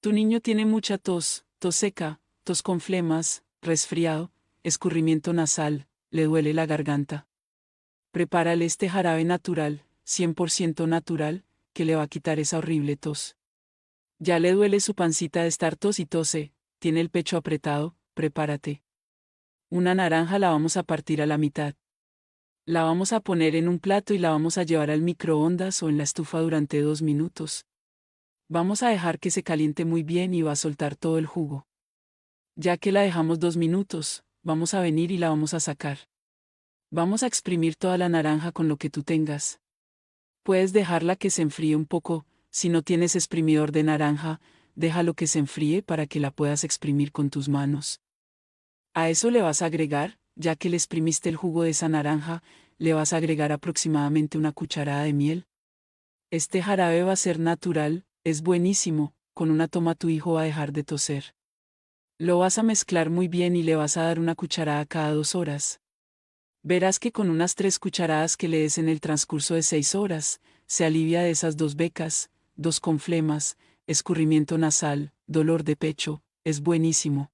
Tu niño tiene mucha tos, tos seca, tos con flemas, resfriado, escurrimiento nasal, le duele la garganta. Prepárale este jarabe natural, 100% natural, que le va a quitar esa horrible tos. Ya le duele su pancita de estar tos y tose, tiene el pecho apretado, prepárate. Una naranja la vamos a partir a la mitad. La vamos a poner en un plato y la vamos a llevar al microondas o en la estufa durante 2 minutos. Vamos a dejar que se caliente muy bien y va a soltar todo el jugo. Ya que la dejamos 2 minutos, vamos a venir y la vamos a sacar. Vamos a exprimir toda la naranja con lo que tú tengas. Puedes dejarla que se enfríe un poco, si no tienes exprimidor de naranja, déjalo que se enfríe para que la puedas exprimir con tus manos. A eso le vas a agregar, ya que le exprimiste el jugo de esa naranja, le vas a agregar aproximadamente una cucharada de miel. Este jarabe va a ser natural, es buenísimo, con una toma tu hijo va a dejar de toser. Lo vas a mezclar muy bien y le vas a dar una cucharada cada 2 horas. Verás que con unas 3 cucharadas que le des en el transcurso de 6 horas, se alivia de esas 2 becas, 2 con flemas, escurrimiento nasal, dolor de pecho, es buenísimo.